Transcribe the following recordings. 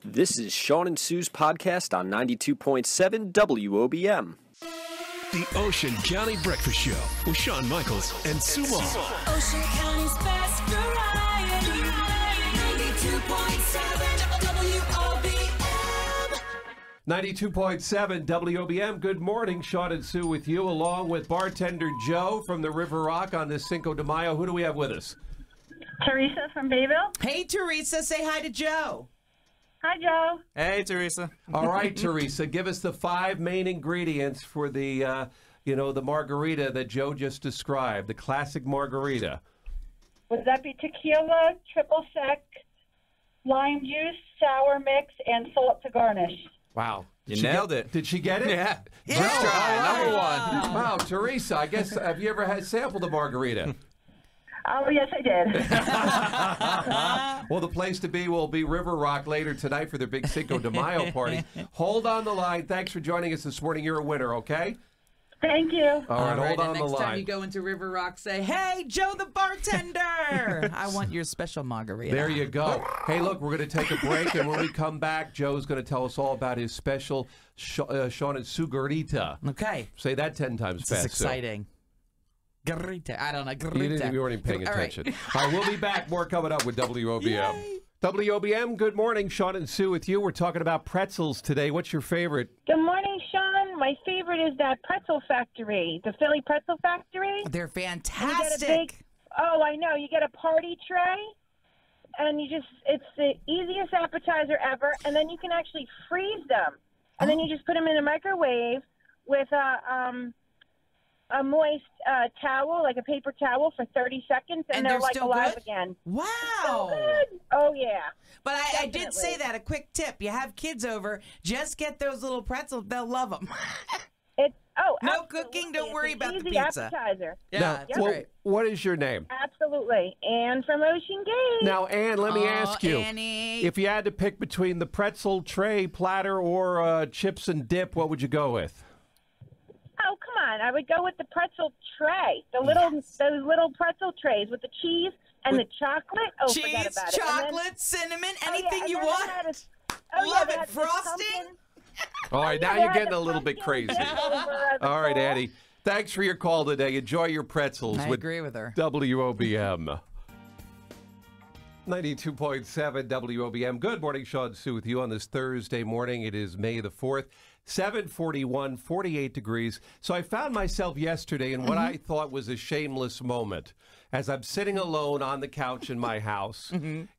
This is Shawn and Sue's podcast on 92.7 WOBM. The Ocean County Breakfast Show with Shawn Michaels and Sue Moss. Ocean County's best variety. 92.7 WOBM. 92.7 WOBM. Good morning, Shawn and Sue with you, along with bartender Joe from the River Rock on this Cinco de Mayo. Who do we have with us? Teresa from Bayville. Hey, Teresa, say hi to Joe. Hi, Joe. Hey, Teresa. All right, Teresa, give us the 5 main ingredients for the, the margarita that Joe just described, the classic margarita. Would that be tequila, triple sec, lime juice, sour mix, and salt to garnish? Wow. You nailed it. Did she get it? Yeah. Yeah. First try, number one. Wow, Teresa, I guess, have you ever sampled a margarita? Oh, yes, I did. Well, the place to be will be River Rock later tonight for their big Cinco de Mayo party. Hold on the line. Thanks for joining us this morning. You're a winner, okay? Thank you. All right, hold and on the next time line. you go into River Rock, say, hey, Joe the bartender. I want your special margarita. There you go. Hey, look, we're going to take a break, and when we come back, Joe's going to tell us all about his special Shawn and Sue Garita. Okay. Say that 10 times This fast. is exciting. Garita. I don't know. Sue. Garita. You weren't even paying All right. attention. All right, we'll be back. More coming up with WOBM. Yay. WOBM, good morning. Shawn and Sue with you. We're talking about pretzels today. What's your favorite? Good morning, Shawn. My favorite is that pretzel factory, the Philly Pretzel Factory. They're You get a fantastic. big, oh, I know. You get a party tray, and it's the easiest appetizer ever, and then you can actually freeze them. And then you just put them in the microwave with a moist towel, like a paper towel, for 30 seconds, and they're like still alive good? again. Wow. So good. Oh, yeah. But I did Definitely. say that, a quick tip. You have kids over, just get those little pretzels. They'll love them. No No cooking, don't worry about the easy pizza. Appetizer. Yeah, Now, that's well, great. what is your name? Absolutely. Anne from Ocean Gate. Now, Ann, let me ask you. Annie. If you had to pick between the pretzel tray, platter, or chips and dip, what would you go with? Oh, come on. I would go with the pretzel tray. Those little pretzel trays with the cheese and the chocolate. Oh, forget Cheese, about it. chocolate, cinnamon, anything and you then want. Love they it. had this Frosting? pumpkin- All right, now they you're had getting the a little bit pumpkin crazy. over the All right, bowl. Annie. Thanks for your call today. Enjoy your pretzels I with agree with her. WOBM. 92.7 WOBM. Good morning, Shawn and Sue with you on this Thursday morning. It is May the 4th, 7:41, 48 degrees. So I found myself yesterday in what I thought was a shameless moment as I'm sitting alone on the couch in my house,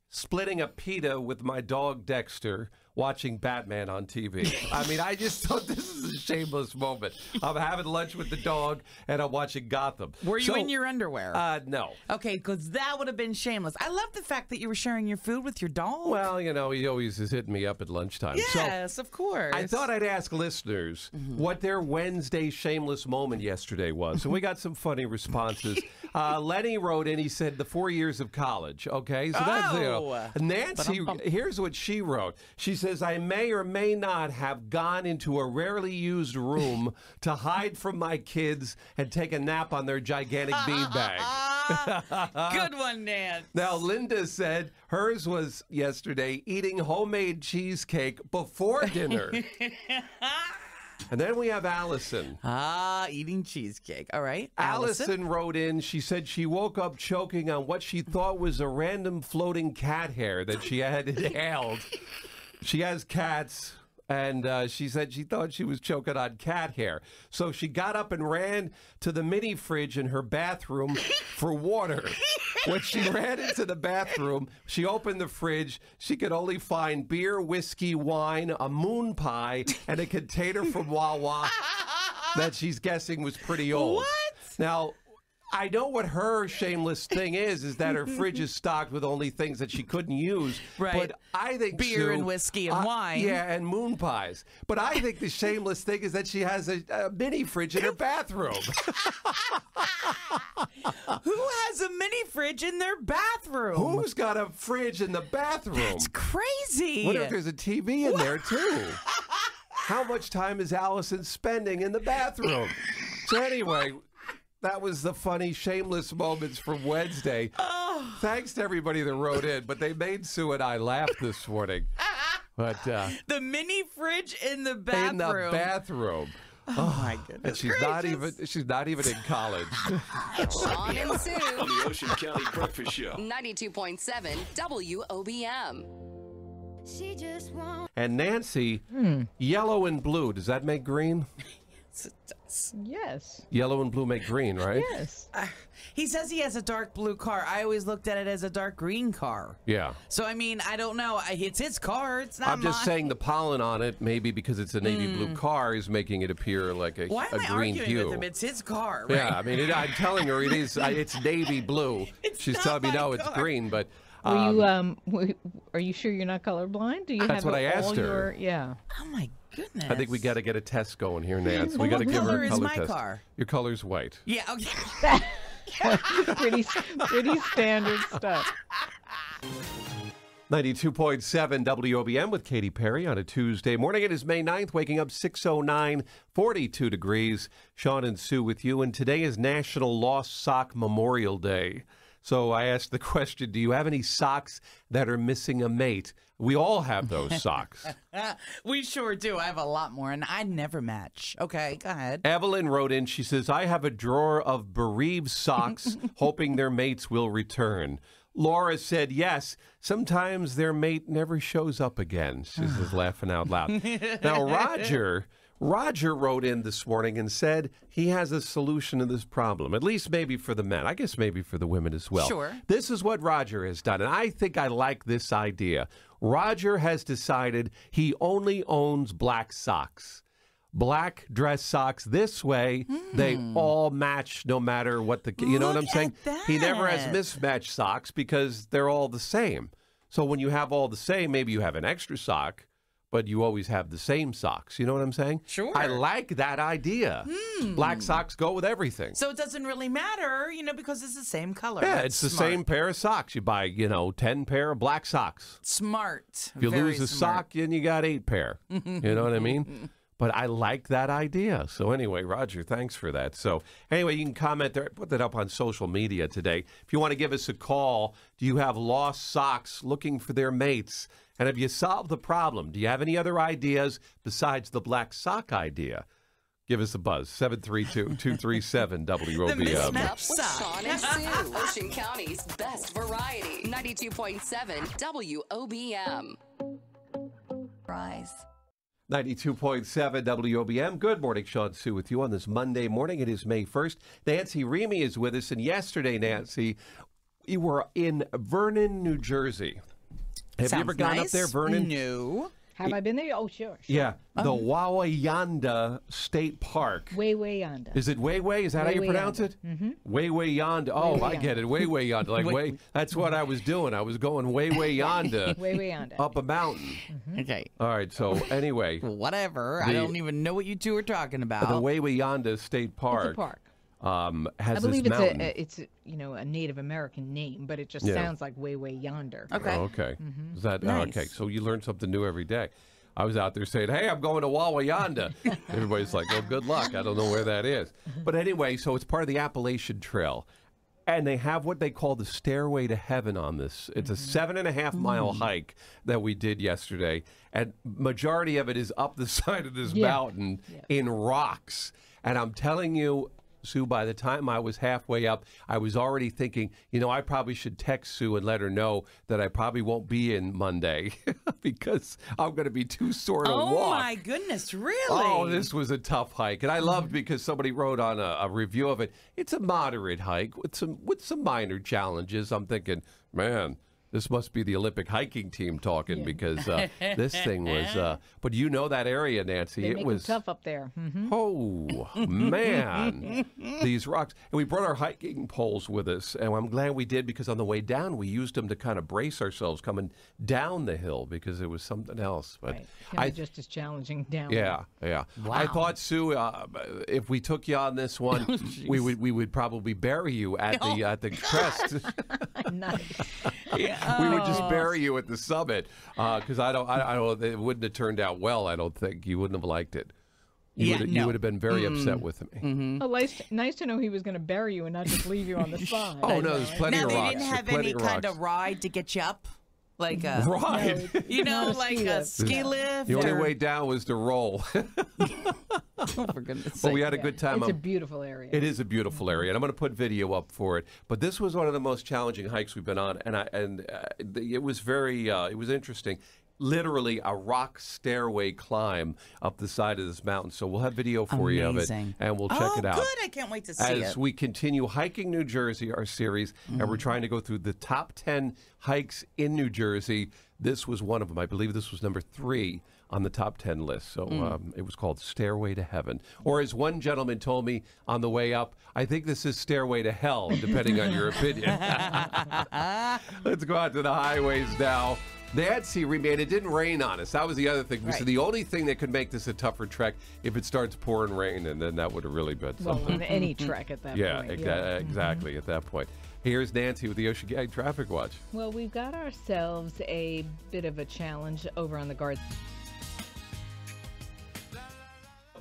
splitting a pita with my dog Dexter, watching Batman on TV. I mean, I just thought this is a shameless moment. I'm having lunch with the dog, and I'm watching Gotham. Were you in your underwear? No. Okay, because that would have been shameless. I love the fact that you were sharing your food with your dog. Well, he always is hitting me up at lunchtime. yes, of course. So I thought I'd ask listeners what their Wednesday shameless moment yesterday was. And we got some funny responses. Lenny wrote in, he said, the 4 years of college. Okay, so that's, Nancy, here's what she wrote. She says, I may or may not have gone into a rarely used room to hide from my kids and take a nap on their gigantic beanbag. Good one, Nan. Now, Linda said hers was yesterday eating homemade cheesecake before dinner. And then we have Allison. Eating cheesecake. All right. Allison wrote in, she said she woke up choking on what she thought was a random floating cat hair that she had inhaled. She has cats, and she said she thought she was choking on cat hair. So she got up and ran to the mini fridge in her bathroom for water. When she ran into the bathroom, she opened the fridge. She could only find beer, whiskey, wine, a moon pie, and a container from Wawa that she's guessing was pretty old. What? Now, I know what her shameless thing is that her fridge is stocked with only things that she couldn't use. Right. But I think Beer Sue, and whiskey and wine. Yeah, and moon pies. But I think the shameless thing is that she has a mini fridge in her bathroom. Who has a mini fridge in their bathroom? Who's got a fridge in the bathroom? It's crazy. What if there's a TV in there, too? How much time is Allison spending in the bathroom? So anyway, that was the funny, shameless moments from Wednesday. Thanks to everybody that wrote in, but they made Sue and I laugh this morning. But The mini fridge in the bathroom. in the bathroom. Oh my goodness. And she's not even in college. Shawn and Sue. On the Ocean County Breakfast Show. 92.7 WOBM. She just won't. And Nancy, yellow and blue, does that make green? Yes. Yellow and blue make green, right? Yes. He says he has a dark blue car. I always looked at it as a dark green car. Yeah. So, I mean, I don't know. It's his car. It's not I'm just mine. saying the pollen on it, maybe because it's a navy blue car, is making it appear like a, Why am I green arguing hue. with him? It's his car, right? Yeah, I mean, I'm telling her it is. It's navy blue. She's not telling me my no, it's car. green, but Are you sure you're not colorblind? Do you That's have what I asked all her. Yeah. Oh, my goodness. I think we got to get a test going here, Nance. Well, We got to what give her color a is color my test. car? Your color's white. Yeah, okay. pretty standard stuff. 92.7 WOBM with Katy Perry on a Tuesday morning. It is May 9th, waking up 6:09, 42 degrees. Shawn and Sue with you, and today is National Lost Sock Memorial Day. So I asked the question, do you have any socks that are missing a mate? We all have those socks. We sure do. I have a lot more, and I never match. Okay, go ahead. Evelyn wrote in, she says, I have a drawer of bereaved socks, hoping their mates will return. Laura said, yes, sometimes their mate never shows up again. She's just laughing out loud. Now, Roger wrote in this morning and said he has a solution to this problem, at least maybe for the men. I guess maybe for the women as well. Sure. This is what Roger has done, and I think I like this idea. Roger has decided he only owns black socks. Black dress socks. This way, they all match no matter what the... You know what I'm saying? He never has mismatched socks because they're all the same. So when you have all the same, maybe you have an extra sock, but you always have the same socks. You know what I'm saying? Sure. I like that idea. Black socks go with everything. So it doesn't really matter, because it's the same color. Yeah, That's it's the smart. same pair of socks. You buy, 10 pair of black socks. Smart. If you Very lose a smart. sock, then you got 8 pair. You know what I mean? But I like that idea. So anyway, Roger, thanks for that. So anyway, you can comment there. Put that up on social media today. If you want to give us a call, do you have lost socks looking for their mates? And have you solved the problem? Do you have any other ideas besides the black sock idea? Give us a buzz, 732-237-WOBM. Up with Shawn and Sue. Ocean County's best variety. 92.7 WOBM. Rise. 92.7 WOBM. Good morning, Shawn Sue with you on this Monday morning. It is May 1st. Nancy Remy is with us. And yesterday, Nancy, we were in Vernon, New Jersey. Have you ever gone up there, Vernon? No. Have I been there? Oh, sure. Yeah. The Wawayanda State Park. Way yonder. Is it Way? Is that how you Way pronounce yonder. it? Mm-hmm. Way yonder. Oh, I get it. Way yonder. Like way. That's what I was doing. I was going way yonder. Way yonder. Up a mountain. Okay. All right. So anyway, Whatever. I don't even know what you two are talking about. the Wawayanda State Park. It's a park. Has I believe this it's mountain. it's a Native American name, but it just Yeah. sounds like way yonder. Okay. Oh, okay. Is that Nice. okay? So you learn something new every day. I was out there saying, "Hey, I'm going to Wawayanda." Everybody's like, "Oh, good luck. I don't know where that is." But anyway, so it's part of the Appalachian Trail, and they have what they call the Stairway to Heaven on this. It's a 7.5 mile hike that we did yesterday, and majority of it is up the side of this mountain in rocks. And I'm telling you, Sue, by the time I was halfway up, I was already thinking, I probably should text Sue and let her know that I probably won't be in Monday because I'm going to be too sore to walk. Oh, my goodness. Really? Oh, this was a tough hike. And I loved because somebody wrote on a review of it, it's a moderate hike with some minor challenges. I'm thinking, man, this must be the Olympic hiking team talking because this thing was. But you know that area, Nancy. They it make was them tough up there. Oh, man. These rocks. And we brought our hiking poles with us, and I'm glad we did because on the way down, we used them to kind of brace ourselves coming down the hill because it was something else. But Right. Can be just as challenging down. yeah. I thought, Sue, if we took you on this one, we would probably bury you at the crest. Nice. We would just bury you at the summit because I don't. It wouldn't have turned out well. I don't think you wouldn't have liked it. You would have been very upset with me. Well, nice to know he was going to bury you and not just leave you on the side. Oh no, there's plenty Now, of they rocks. didn't have There's plenty any of kind rocks. of ride to get you up? Like a, Right. like a ski lift. The only or- way down was to roll. Oh, for goodness But we sake. had a good time. It's a beautiful area. It is a beautiful area, and I'm going to put video up for it. But this was one of the most challenging hikes we've been on, and it was very it was interesting. Literally a rock stairway climb up the side of this mountain. So we'll have video for you of it, Amazing. and we'll check it out. Oh, good. I can't wait to see As it. we continue hiking New Jersey, our series, and we're trying to go through the top 10 hikes in New Jersey. This was one of them. I believe this was number 3 on the top 10 list. So it was called Stairway to Heaven. Or as one gentleman told me on the way up, I think this is Stairway to Hell, depending on your opinion. Let's go out to the highways now. They had rain. It didn't rain on us. That was the other thing. We said the only thing that could make this a tougher trek if it starts pouring rain, and then that would have really been something. Well, on any trek at that point. Exactly at that point. Here's Nancy with the Ocean Gag Traffic Watch. Well, we've got ourselves a bit of a challenge over on the guard.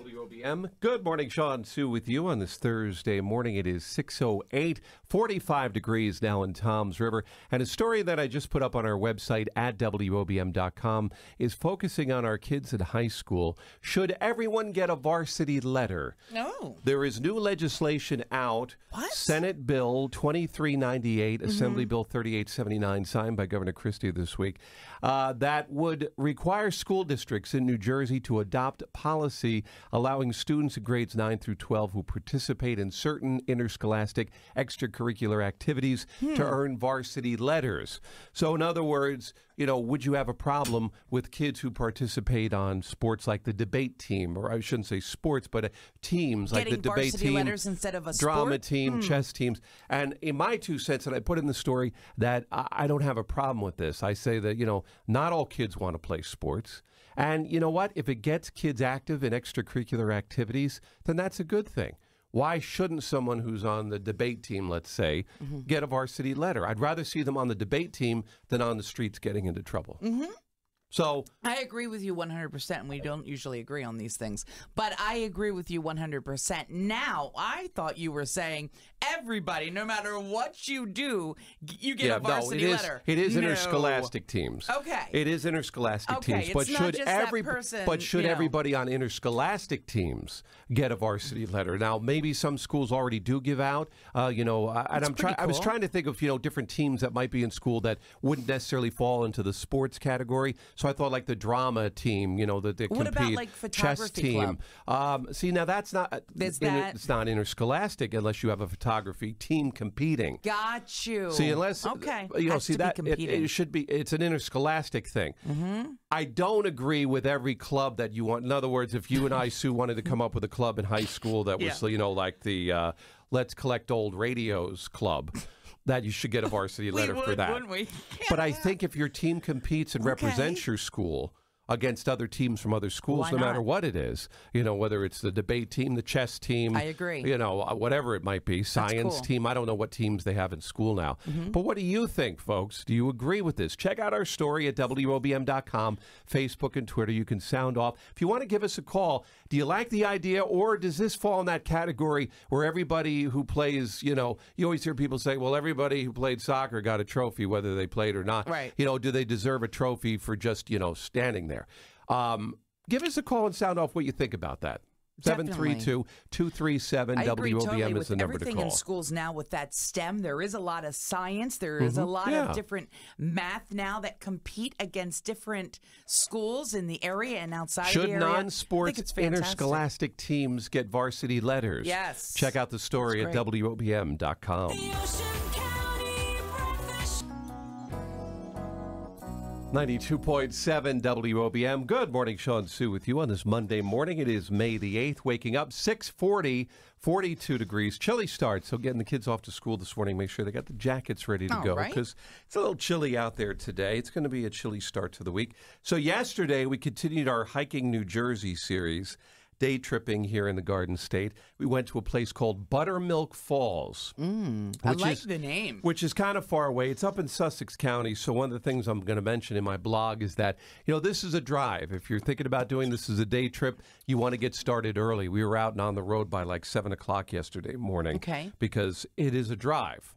WOBM. Good morning, Shawn Sue with you on this Thursday morning. It is 6:08, 45 degrees now in Toms River. And a story that I just put up on our website at WOBM.com is focusing on our kids in high school. Should everyone get a varsity letter? No. There is new legislation out. What? Senate Bill 2398, Assembly Bill 3879, signed by Governor Christie this week, that would require school districts in New Jersey to adopt policy allowing students in grades 9 through 12 who participate in certain interscholastic extracurricular activities to earn varsity letters. So in other words, would you have a problem with kids who participate on sports like the debate team, or I shouldn't say sports, but teams like the Getting debate varsity team, letters instead of a drama sport? team, chess teams. And in my 2 cents, and I put in the story that I don't have a problem with this. I say that, not all kids want to play sports. And you know what? If it gets kids active in extracurricular activities, then that's a good thing. Why shouldn't someone who's on the debate team, let's say, get a varsity letter? I'd rather see them on the debate team than on the streets getting into trouble. So I agree with you 100%, and we don't usually agree on these things, but I agree with you 100%. Now, I thought you were saying everybody, no matter what you do, you get a varsity letter. It is interscholastic teams. Okay. It is interscholastic teams. It's But not should just that person, everybody on interscholastic teams get a varsity letter? Now, maybe some schools already do give out. I was trying to think of different teams that might be in school that wouldn't necessarily fall into the sports category. So I thought like the drama team, that they compete. What about like chess photography team? club? See, now that's not. It's not interscholastic unless you have a photography team competing. Got you. See, unless Has see to be that competing. it should be. It's an interscholastic thing. I don't agree with every club that you want. In other words, if you and I, Sue, wanted to come up with a club in high school that was, like the Let's Collect Old Radios club, that you should get a varsity letter for that. Wouldn't we? But I think if your team competes and represents your school against other teams from other schools, no matter what it is, whether it's the debate team, the chess team, I agree. Whatever it might be, science team. I don't know what teams they have in school now. But what do you think, folks? Do you agree with this? Check out our story at WOBM.com, Facebook and Twitter. You can sound off. If you want to give us a call, do you like the idea, or does this fall in that category where everybody who plays, you always hear people say, well, everybody who played soccer got a trophy, whether they played or not. Right. Do they deserve a trophy for just, standing there? Give us a call and sound off what you think about that. 732-237 I agree totally WOBM is with the number to everything call. in schools now with that STEM. There is a lot of science. There is a lot of different math now that compete against different schools in the area and outside Should the area. non-sports interscholastic teams get varsity letters? Yes. Check out the story at WOBM.com. 92.7 WOBM. Good morning, Shawn Sue with you on this Monday morning. It is May the 8th, waking up 6:40, 42 degrees. Chilly start, so getting the kids off to school this morning, make sure they got the jackets ready to go because it's a little chilly out there today. It's going to be a chilly start to the week. So yesterday, we continued our Hiking New Jersey series, day tripping here in the Garden State. We went to a place called Buttermilk Falls. I like the name. Which is kind of far away. It's up in Sussex County. So one of the things I'm going to mention in my blog is that, this is a drive. If you're thinking about doing this as a day trip, you want to get started early. We were out and on the road by like 7 o'clock yesterday morning. Okay. Because it is a drive.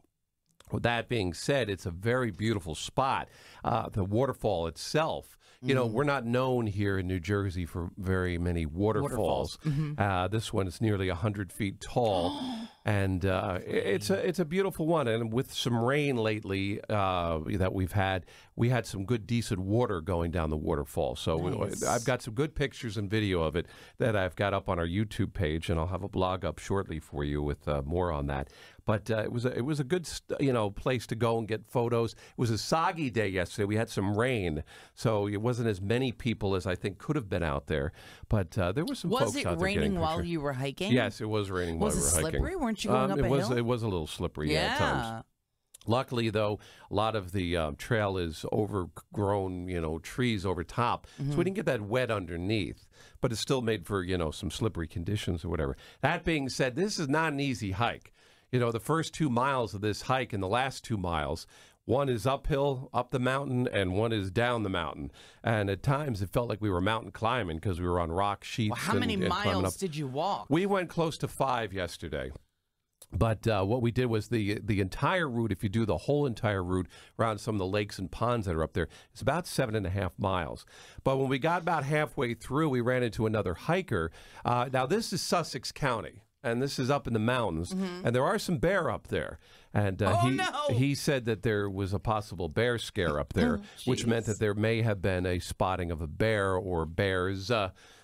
With that being said, it's a very beautiful spot. the waterfall itself. You know, we're not known here in New Jersey for very many waterfalls. This one is nearly 100 feet tall, and it's a beautiful one. And with some rain lately that we had some good, decent water going down the waterfall. So I've got some good pictures and video of it that I've got up on our YouTube page, and I'll have a blog up shortly for you with more on that. But it was a good place to go and get photos. It was a soggy day yesterday. We had some rain, so it wasn't as many people as I think could have been out there. But there were some folks out there getting pictures. Was it raining while you were hiking? Yes, it was raining while we were hiking. Was it slippery? Weren't you going up a hill? It was a little slippery at times. Luckily, though, a lot of the trail is overgrown, trees over top, so we didn't get that wet underneath. But it's still made for, some slippery conditions or whatever. That being said, this is not an easy hike. The first 2 miles of this hike and the last 2 miles, one is uphill, up the mountain, and one is down the mountain. And at times, it felt like we were mountain climbing because we were on rock sheets. Well, how many miles did you walk? We went close to 5 yesterday. But what we did was the entire route, if you do the whole entire route around some of the lakes and ponds that are up there, it's about 7.5 miles. But when we got about halfway through, we ran into another hiker. Now, this is Sussex County, and this is up in the mountains, and there are some bear up there. And he said that there was a possible bear scare up there, which meant that there may have been a spotting of a bear or bears.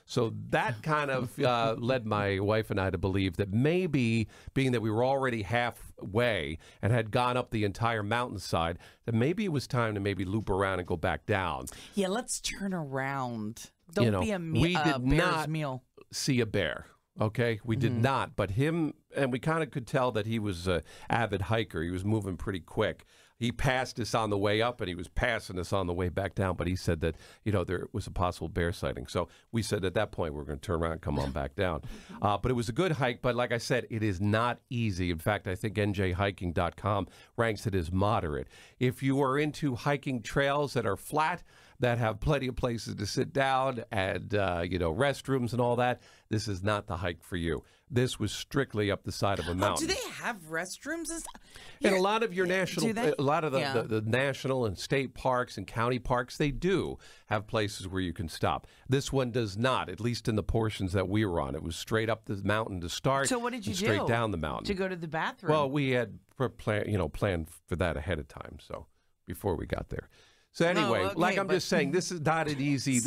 So that kind of led my wife and I to believe that maybe, being that we were already halfway and had gone up the entire mountainside, that maybe it was time to maybe loop around and go back down. Yeah, let's turn around. Don't be a we did not meal. See a bear. Okay, we did not, but him, and we kind of could tell that he was an avid hiker. He was moving pretty quick. He passed us on the way up, and he was passing us on the way back down, but he said that, there was a possible bear sighting. So we said at that point, we're going to turn around and come on back down. But it was a good hike, but like I said, it is not easy. In fact, I think njhiking.com ranks it as moderate. If you are into hiking trails that are flat, that have plenty of places to sit down and, restrooms and all that, this is not the hike for you. This was strictly up the side of a mountain. Do they have restrooms and stuff? In a lot of your national, a lot of the national and state parks and county parks, they do have places where you can stop. This one does not, at least in the portions that we were on. It was straight up the mountain to start. So what did you do? Straight down the mountain. To go to the bathroom? Well, we had planned for that ahead of time, so before we got there. So anyway, I'm just saying, this is not an easy.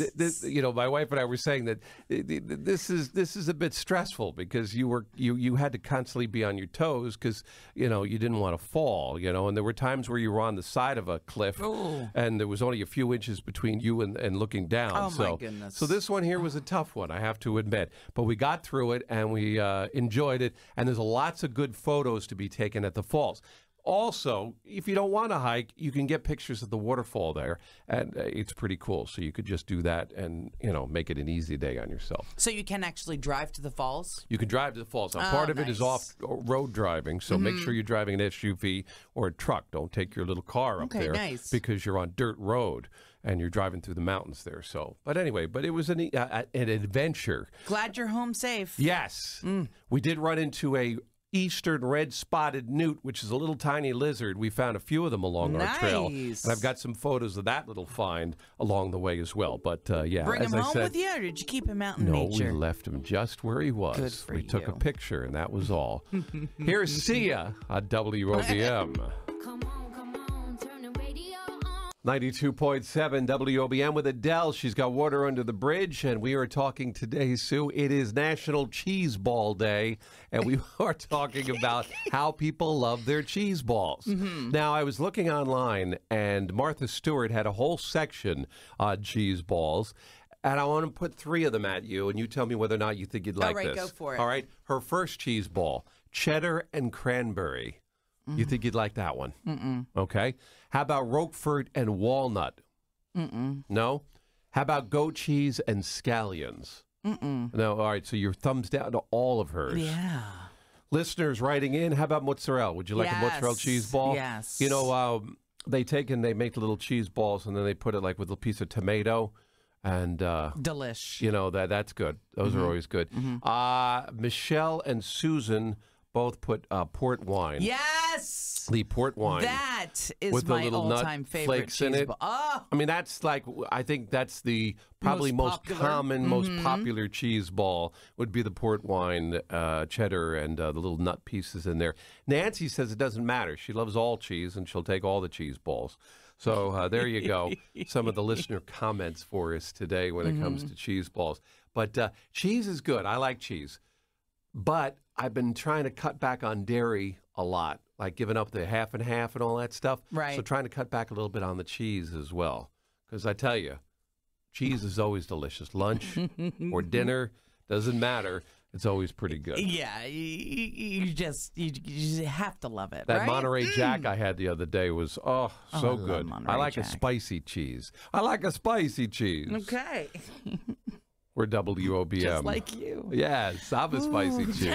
My wife and I were saying that this is a bit stressful because you had to constantly be on your toes because you didn't want to fall. And there were times where you were on the side of a cliff, and there was only a few inches between you and looking down. Oh my goodness! So this one here was a tough one, I have to admit, but we got through it and we enjoyed it. And there's lots of good photos to be taken at the falls. Also, if you don't want to hike, you can get pictures of the waterfall there, and it's pretty cool. So you could just do that and, make it an easy day on yourself. So you can actually drive to the falls? You can drive to the falls. Now, part of it is off-road driving, so make sure you're driving an SUV or a truck. Don't take your little car up there because you're on dirt road and you're driving through the mountains there. So, but anyway, it was an adventure. Glad you're home safe. Yes. We did run into a eastern red-spotted newt, which is a little tiny lizard. We found a few of them along our trail. And I've got some photos of that little find along the way as well. But, Bring him home with you, or did you keep him out in nature? No, we left him just where he was. Good for you. We took a picture, and that was all. Here's Sia on WOBM. 92.7 WOBM with Adele. She's got water under the bridge, and we are talking today, Sue. It is National Cheese Ball Day, and we are talking about how people love their cheese balls. Now, I was looking online, and Martha Stewart had a whole section on cheese balls, and I want to put 3 of them at you, and you tell me whether or not you think you'd like this. All right, go for it. All right, her first cheese ball, cheddar and cranberry. You think you'd like that one? Okay. How about Roquefort and walnut? No? How about goat cheese and scallions? No. All right. So your thumbs down to all of hers. Yeah. Listeners writing in, how about mozzarella? Would you like a mozzarella cheese ball? Yes. They make little cheese balls, and then they put it like with a piece of tomato. And delish. That's good. Those are always good. Michelle and Susan both put port wine. Yes. The port wine. That is with the my little all-time nut favorite flakes in cheese it. ball. Oh, I mean, that's like, I think that's the probably most popular. common, most popular cheese ball would be the port wine, cheddar, and the little nut pieces in there. Nancy says it doesn't matter. She loves all cheese, and she'll take all the cheese balls. So there you go. Some of the listener comments for us today when it comes to cheese balls. But cheese is good. I like cheese. But I've been trying to cut back on dairy a lot, like giving up the half and half and all that stuff. Right. So trying to cut back a little bit on the cheese as well. Because I tell you, cheese is always delicious. Lunch or dinner, doesn't matter. It's always pretty good. yeah. You just have to love it. That right? Monterey Jack I had the other day was, so I love good. Monterey I like Jack. a spicy cheese. I like a spicy cheese. Okay. We're WOBM. Just like you. Yes, I'm a spicy cheese.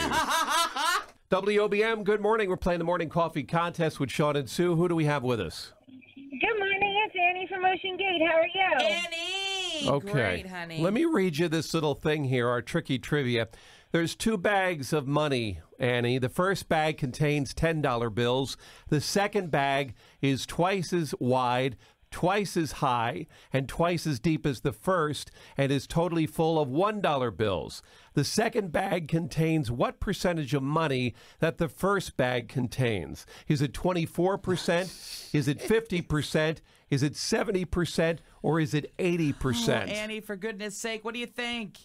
WOBM, good morning. We're playing the morning coffee contest with Shawn and Sue. Who do we have with us? Good morning, it's Annie from Ocean Gate. How are you? Annie. Okay. Great, honey. Let me read you this little thing here, our tricky trivia. There's 2 bags of money, Annie. The first bag contains $10 bills. The second bag is twice as wide, twice as high, and twice as deep as the first, and is totally full of $1 bills. The second bag contains what percentage of money that the first bag contains? Is it 24%? Is it 50%? Is it 70%? Or is it 80%? Oh, Annie, for goodness sake, what do you think?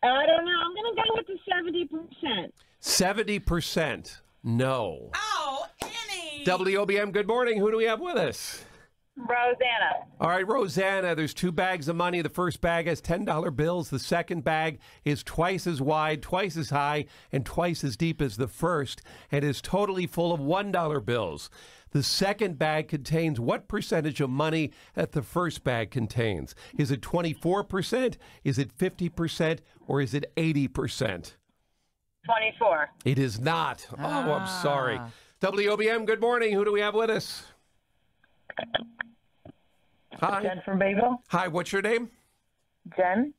I don't know. I'm going to go with the 70%. 70%. No. Oh, Annie. WOBM, good morning. Who do we have with us? Rosanna. All right, Rosanna, there's 2 bags of money. The first bag has $10 bills. The second bag is twice as wide, twice as high, and twice as deep as the first, and is totally full of $1 bills. The second bag contains what percentage of money that the first bag contains? Is it 24%? Is it 50%? Or is it 80%? 24. It is not. Oh, I'm sorry. WOBM, good morning. Who do we have with us? Hi. Jen from Bayville. Hi, what's your name? Jen.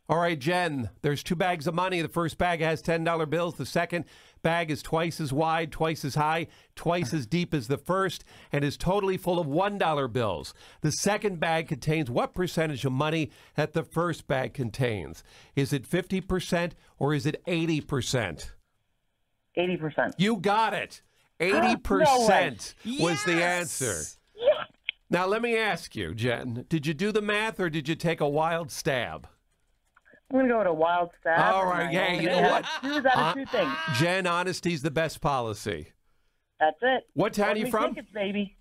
All right, Jen, there's 2 bags of money. The first bag has $10 bills. The second bag is twice as wide, twice as high, twice as deep as the first, and is totally full of $1 bills. The second bag contains what percentage of money that the first bag contains? Is it 50% or is it 80%? 80%. You got it. 80% was the answer. Now, let me ask you, Jen, did you do the math or did you take a wild stab? I'm going to go with a wild stab. All right, hey, you know what? Choose out of 2 things. Jen, honesty's the best policy. That's it. What town are you from? Tickets, baby.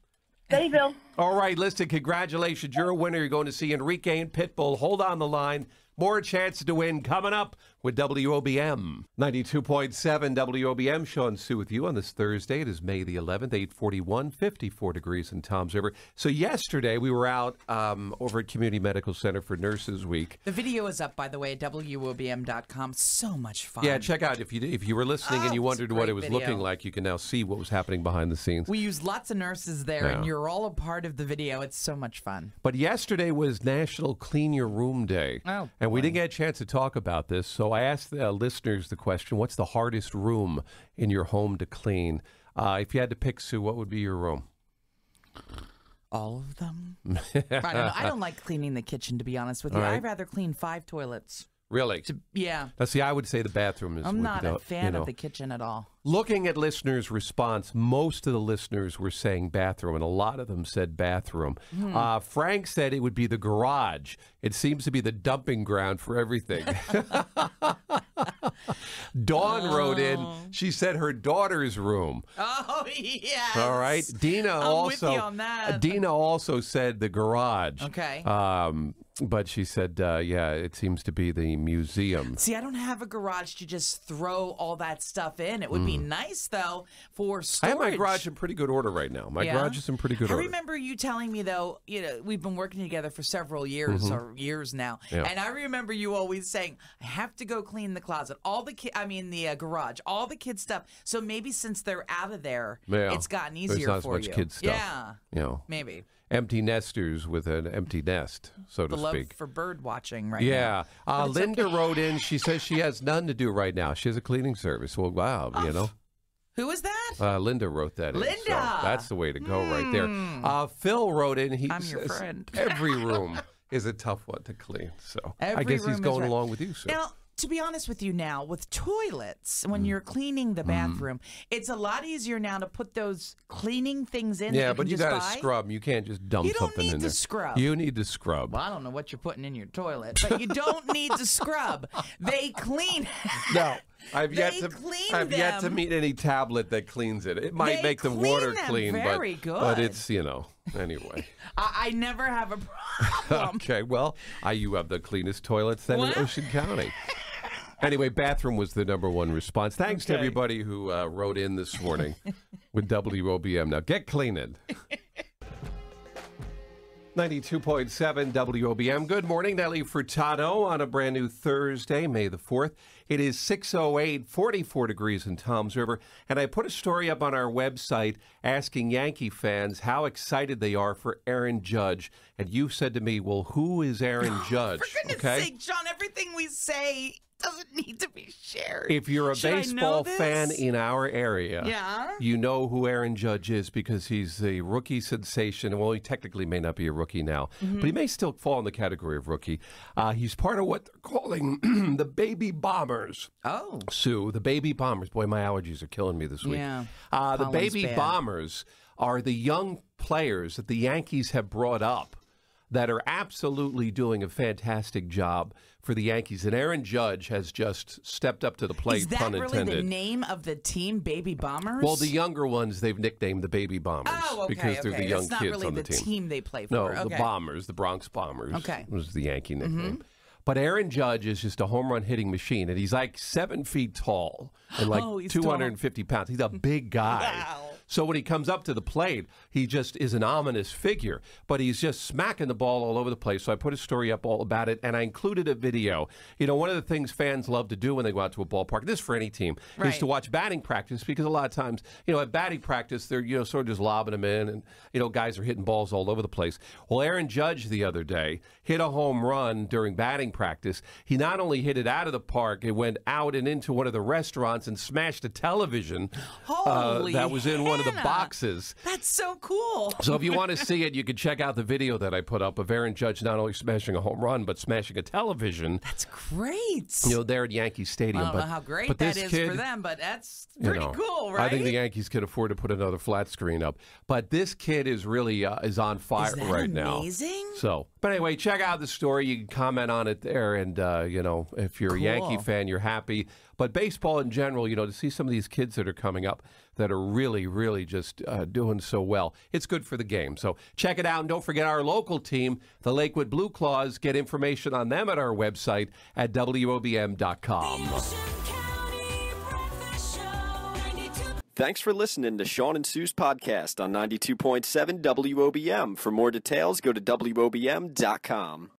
Bayville. All right, listen, congratulations. You're a winner. You're going to see Enrique and Pitbull. Hold on the line. More chances to win coming up with WOBM. 92.7 WOBM. Shawn Sue with you on this Thursday. It is May the 11th, 8:41, 54 degrees in Toms River. So yesterday we were out over at Community Medical Center for Nurses Week. The video is up, by the way, at WOBM.com. So much fun. Yeah, check out. If you were listening and you wondered what it was video. looking like, you can now see what was happening behind the scenes. We used lots of nurses there, Yeah. and you're all a part of the video. It's so much fun. But yesterday was National Clean Your Room Day. Oh, and we didn't get a chance to talk about this, so I asked the listeners the question, what's the hardest room in your home to clean? If you had to pick, Sue, what would be your room? All of them? I don't know. I don't like cleaning the kitchen, to be honest with you. All right. I'd rather clean 5 toilets. Really? Yeah. Now, see, I would say the bathroom is... I'm not a fan of of the kitchen at all. Looking at listeners' response, most of the listeners were saying bathroom, and a lot of them said bathroom. Frank said it would be the garage. It seems to be the dumping ground for everything. Dawn wrote in. She said her daughter's room. Oh, yes. All right. Dina I'm with you on that. Dina also said the garage. Okay. But she said, yeah, it seems to be the museum. See, I don't have a garage to just throw all that stuff in. It would be nice, though, for storage. I have my garage in pretty good order right now. My garage is in pretty good order. I remember you telling me, though, we've been working together for several years or years now. Yeah. And I remember you always saying, I have to go clean the closet, the garage, all the kids' stuff. So maybe since they're out of there, it's gotten easier There's not for as much you. kid stuff. Yeah. You know, Maybe. empty nesters with an empty nest, so to The love speak. for bird watching right Yeah. now. Linda wrote in. She says she has none to do right now. She has a cleaning service. Well, wow, you know. Who is that? Linda wrote that in. Linda! So that's the way to go right there. Phil wrote in. He I'm your says, friend. every room is a tough one to clean. So I Every guess he's room is going right. along with you, sir. Now, to be honest with you now, with toilets, when you're cleaning the bathroom, it's a lot easier now to put those cleaning things in. Yeah, that but you got got to scrub. You can't just dump You don't something need in to there. scrub. You need to scrub. Well, I don't know what you're putting in your toilet, but you don't need to scrub. They clean. No, I've yet They to. clean I've yet to them. meet any tablet that cleans it. It might They make the clean water them clean, very but good. it's anyway. I never have a problem. Okay, well, you have the cleanest toilets then in What? Ocean County. Anyway, bathroom was the '1 response. Thanks to everybody who wrote in this morning with WOBM. Now, get cleaning. 92.7 WOBM. Good morning, Nelly Furtado on a brand new Thursday, May the 4th. It is 6:08, 44 degrees in Toms River. And I put a story up on our website asking Yankee fans how excited they are for Aaron Judge. And you said to me, well, who is Aaron Judge? For goodness sake, Sean, everything we say doesn't need to be shared. If you're a Should I know baseball this? fan in our area, Yeah? you know who Aaron Judge is because he's a rookie sensation. Well, he technically may not be a rookie now, but he may still fall in the category of rookie. He's part of what they're calling the Baby Bombers. Oh. Sue, the Baby Bombers. Boy, my allergies are killing me this week. Yeah. The Pollen's Baby bad. Bombers are the young players that the Yankees have brought up that are absolutely doing a fantastic job for the Yankees. And Aaron Judge has just stepped up to the plate, Is that pun really intended. the name of the team, Baby Bombers? Well, the younger ones they've nicknamed the Baby Bombers Oh, okay, because they're okay. the young That's not kids really on the the team. team they play for. No, Okay. the Bombers, the Bronx Bombers Okay. was the Yankee nickname. But Aaron Judge is just a home run hitting machine, and he's like 7 feet tall and like Oh, he's 250 pounds. He's a big guy. Wow. So when he comes up to the plate, he just is an ominous figure, but he's just smacking the ball all over the place. So I put a story up all about it, and I included a video. You know, one of the things fans love to do when they go out to a ballpark, this is for any team, is Right. to watch batting practice because a lot of times, at batting practice, they're, sort of just lobbing them in, and, guys are hitting balls all over the place. Well, Aaron Judge the other day hit a home run during batting practice. He not only hit it out of the park, it went out and into one of the restaurants and smashed a television Holy that was in one of the Hannah. boxes. That's so cool. So if you want to see it, you can check out the video that I put up of Aaron Judge not only smashing a home run, but smashing a television. That's great. There at Yankee Stadium. I don't know how great but that this is kid, for them, but that's pretty cool, right? I think the Yankees could afford to put another flat screen up. But this kid is really is on fire Is that right now. amazing? So, but anyway, check out the story. You can comment on it there, and if you're a Yankee Cool. fan, you're happy. But baseball in general, to see some of these kids that are coming up that are really, really just doing so well, it's good for the game. So check it out, and don't forget our local team, the Lakewood Blue Claws. Get information on them at our website at WOBM.com. Thanks for listening to Shawn and Sue's podcast on 92.7 WOBM. For more details, go to WOBM.com.